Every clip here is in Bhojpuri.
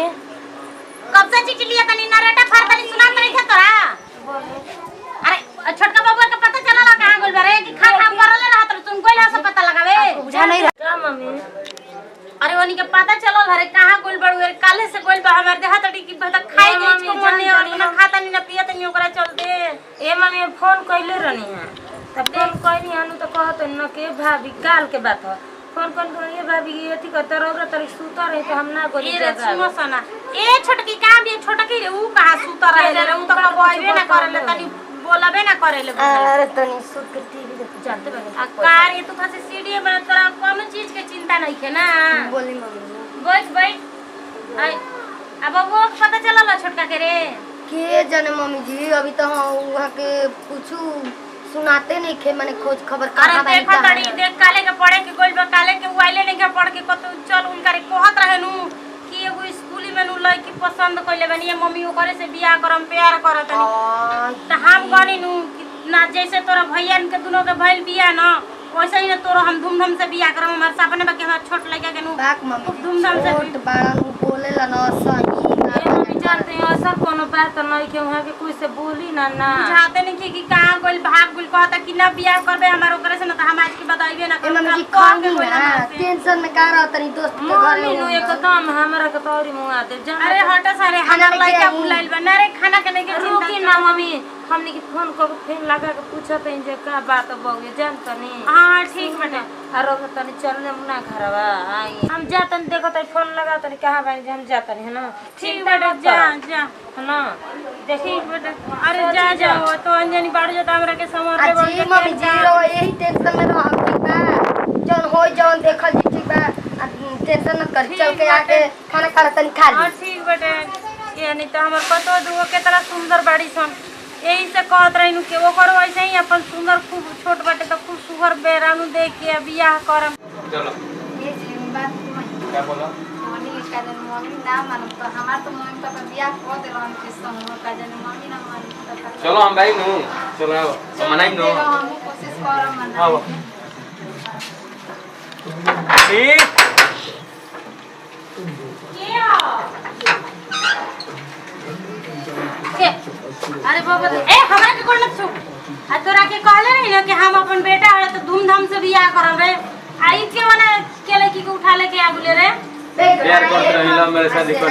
कब से चिट्ठी लिया तनी नरेटा फर तनी सुना तनी थे तोरा। अरे छोटका बाबू का पता चला ला कहां गोल बारे कि खा खा करले रहा त तुम कोइला से पता लगावे बुझा नहीं का मम्मी। अरे ओनी के पता चलो हरे कहां गोल बड़ू काले से गोल बा हमर देहा तड़ी की बता खाई गई को मन नहीं और ना खाता नहीं ना पियत नहीं ओकरा चलते। ए मम्मी फोन कइले रहनी है तब फोन कइनी हनु त कहत न के भाभी काल के बात ह फोन कौन कर ये भाभी ये थी कहत रौरा तरी सूता रही तो हम ना गोली ए रे सुनो सना ए छोटकी का भी छोटकी रे ऊ कहां सूता रहे रे ऊ त कबइबे ना करेले तनी बोलबे ना करेले। अरे तनी सुत के टीवी देख जानते बा आ कार ये तो खासे सीढ़ी बना तोरा कोनो चीज के चिंता नहीं है ना। बोली मम्मी बैठ आई अब वो पता चला ला छोटका के रे के जाने मम्मी जी अभी तो वहां के कुछ सुनाते नहीं खे माने खोज खबर कहां बाई देखा तड़ी देख काले के पढ़े के गोल बा काले के वाइले नहीं के पढ़ के कतो चल उनका रे कहत रहे नु कि एगो स्कूली में नु लड़की पसंद कइले बनी मम्मी ओकरे से बियाह करम प्यार करत नहीं त हम गनी नु ना जैसे तोरा भैया के दोनों के भइल बियाह ना वैसे ही ना तोरा हम धूमधाम से बियाह करम हमार सपने बा के हमार छोट लड़का के नु बाक मम्मी धूमधाम से छोट बाड़ा नु बोलेला ना सही जानते हैं ऐसा कोनो बात नहीं के वहां के कोई से बोली ना ना बुझाते नहीं कि कहां गोल भाग गोल कहता कि ना बियाह करबे हमार ओकरे से ना त हम आज की बताइबे ना ए मम्मी जी खाऊंगी ना टेंशन में का रहत नहीं दोस्त के घर मम्मी नु एकदम हमरा के तौरी मुंगा दे अरे हटा सारे हमार लड़का बुलाइल बा ना रे खाना के नहीं के रुकी ना मम्मी हमने की फोन कर फिर लगा के पूछत है जे का बात बगे जान तनी। हां ठीक बेटा अरे तनी चलने मुना घरवा आई हम जातन देखत है फोन लगा तनी कहां बानी हम जातन है ना ठीक बेटा जा जा है ना देखी बेटा अरे जा जा तो अंजनी बाड़ जाता हमरा के समर पे जी मम्मी जी रो यही टेंशन में रह ठीक बा जन होई जन देखल जी ठीक बा टेंशन न कर चल के आके खाना खा तनी खा हां ठीक बेटा ये नहीं तो हमर पतो दुगो के तरह सुंदर बाड़ी सन यही से कहत रही के वो करो ऐसे ही अपन सुंदर खूब छोट बाटे तो खूब सुगर बेरानु देख के बियाह करम। चलो ये जी बात क्या बोला मम्मी ना मानो तो हमार तो मम्मी पापा बियाह कर दे रहन के संग का जाने मम्मी ना मानो तो चलो हम भाई नु चलो हम मनाई नु हम कोशिश करम मना आओ ठीक अरे बाबा ए हमरा के कोन छु आ तोरा के कहले रही ना कि हम अपन बेटा है तो धूमधाम से बियाह करब रे आई के वाला के लड़की को उठा लेके आ गेले रे प्यार करते रहिला मेरे शादी कर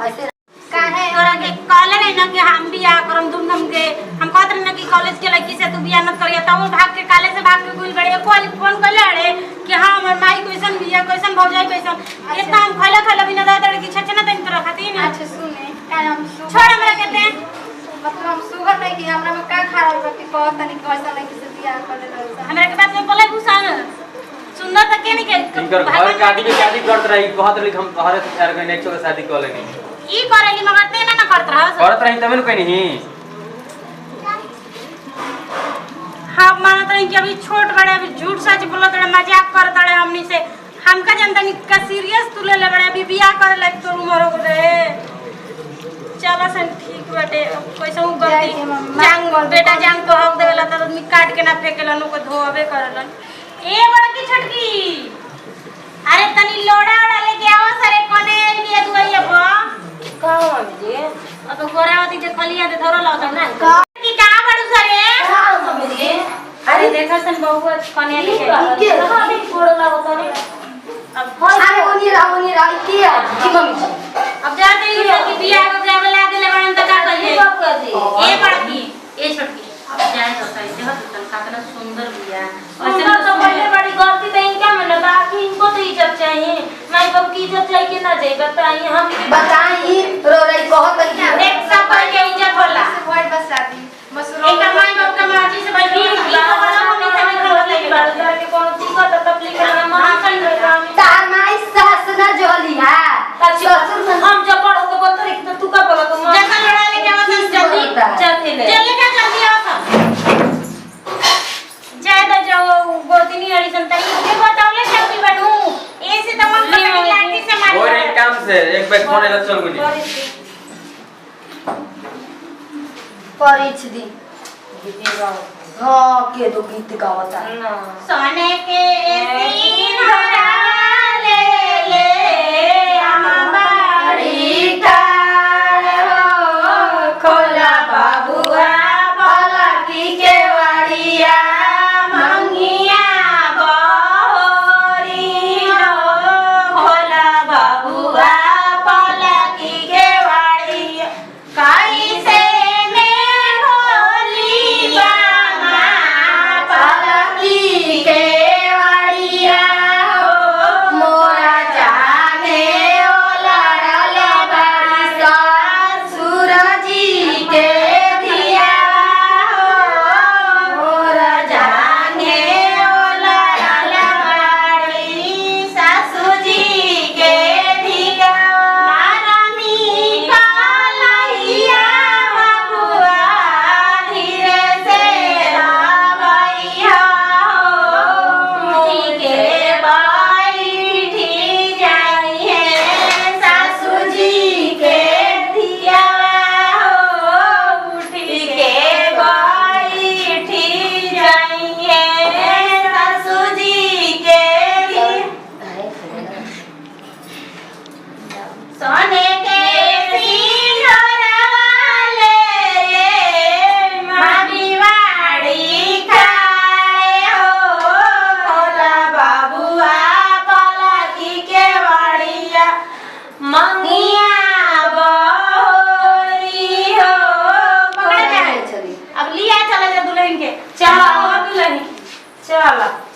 ऐसे काहे तोरा के कहले रही ना कि हम बियाह करम धूमधाम के हम कहत रही ना कि कॉलेज के लड़की से तू बियाह न करिया त वो भाग के काले से भाग के गुल बड़े को फोन कइले रे कि हां हमर माई कैसन बियाह कैसन भौजाई कैसन इतना हम खला खला बिना दादा की छछना तन तोरा खाती ना अच्छा सुने का हम छोड़ हमरा कहते मतलब हम सुगर नहीं कि हमरा में का खराब है कि कहत नहीं कैसा नहीं से बियाह कर ले हमरा के बात में बोले भूषण सुंदर तक के नहीं के इनकर घर के आदमी शादी करत रही कहत रही हम तोहरे से प्यार करने एक छोरा शादी कर लेनी ई करेली मगर ते ना करत रह करत रही तब न कहीं नहीं हां मानत रही कि अभी छोट बड़े अभी झूठ सच बोलत रहे मजाक करत रहे हमनी से हमका जनता नहीं का सीरियस तू ले ले बड़े अभी बियाह करे लायक तो उम्र हो गए चला सन ठीक बाटे कैसे हूं गलती जांग बेटा जांग तो हक देवेला त आदमी काट के ना फेकेला नु को धोवे करलन ए बड़की छटकी अरे तनी लोड़ा ओड़ा लेके आओ सरे कोने लिए दुआइया बा का मम्मी जी अब गोरावती जे कलिया दे धरो लाओ ना का की का बड़ू सरे का मम्मी जी अरे देखा सन बहुआ कन्या लेके के हां गोड़ लागत नहीं अब अरे ओनी रहा की मम्मी जी अब जाते ही कि बियाह को जावे ला देले बड़न त का कहिए बाप का जी ए बड़की ए छोटकी अब जाए तो सही देखो तो कातना सुंदर बियाह ऐसे तो पहले बड़ी गलती तो इनका मन बाकी इनको तो इज्जत चाहिए माई बाप की इज्जत चाहिए कि ना चाहिए बताइए हम बताई रो रही कहत नहीं एक सब पर के इज्जत होला वर्ड बस शादी मसरो एक माई बाप का मर्जी से बैठी ई तो वाला मम्मी से भी खबर लगी बाल के कोनो दिक्कत तकलीफ ना मन कर रहा तार माई सास ना जोली है ससुर हम जब पढ़ो तो बोलते रही तो तू का बोला तो जैसा लड़ा लेके आवत जल्दी जल्दी ले जल्दी का जल्दी आवत जाए तो जाओ गोतनी अड़ी संतरी के बतावले छपी बनू ऐसे तो मन पता नहीं लाठी से मार और एक काम से एक बैग फोन ले चल गुनी परिछ दी हां के दो गीत गावता ना सोने के सिंहरा ले ले अम्बाड़ी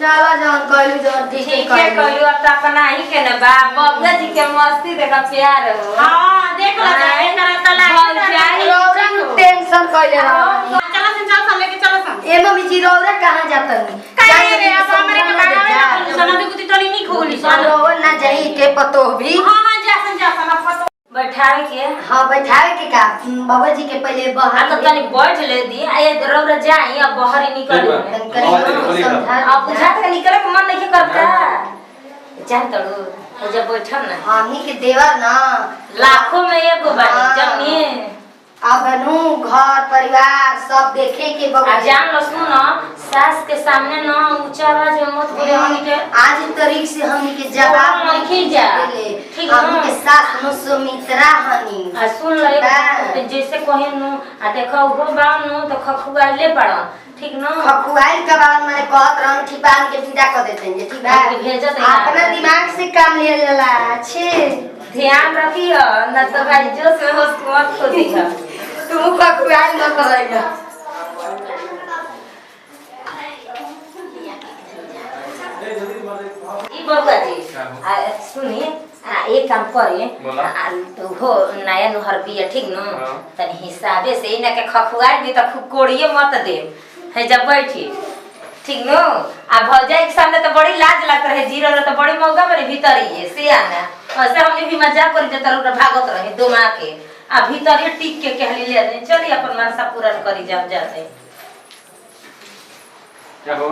चला जान कहलू जन ठीक ठीक है कहलू अब तो अपना ही के ना बा बबुआ जी के मस्ती देखा प्यार हो हां देख लो जाए करा त लागे रौरा टेंशन कइले रह चलो चल लेके चलो सन ए मम्मी जी रौरा कहां जातनी काहे रे अब हमरे के बारे में भी कुछ टोली नहीं खोली सन रौरा ना जाई के पतो भी हां जा सन पतो बैठावे के हां बैठावे के का बाबा जी के पहले आ बाहर तो तनी बैठ ले दी आ ये रौरा जाई अब बाहर ही निकल अब बुझात के निकले के मन नहीं करता जान तड़ू जब बैठल ना हमनी के देवर ना लाखों में एगो बानी जमनी अबनु घर परिवार सब देखे के आ बाबा जान लो सुनो सास के सामने ना ऊंचा आवाज में मत बोले हमनी के आज तारीख से हमनी के जवाब नहीं जा ठीक हमनी के सास नु सुमित्रा हनी आ सुन ले जैसे कहे नु आ देखो हो बानु तो खखुआइले पड़ो ठीक न खखुआइल के बाद मैंने कहत रहन ठिपान के विदा कर देते हैं ठीक बा भेजत अपना दिमाग से काम लिया जाला अच्छे ध्यान रखियो न तो भाई जोश में होश मत खो दिया तू खखुआइल न करेगा ई बबुआ जी आ सुनी एक काम करिए तो हो नया नुहर बिया ठीक न तनी हिसाबे से इना के खखुआइल भी त खूब कोड़िए मत दे है जब बैठी ठीक नो आ भौजाई के सामने तो बड़ी लाज लगत रहे जीरो रे तो बड़ी मौका मेरे भीतर ही से आना ऐसे हमने भी मजाक कर देता लोग भागत रहे दुमा के आ भीतर ही टिक के कहली ले दे चली अपन मनसा पूरा करी जा जाते क्या हो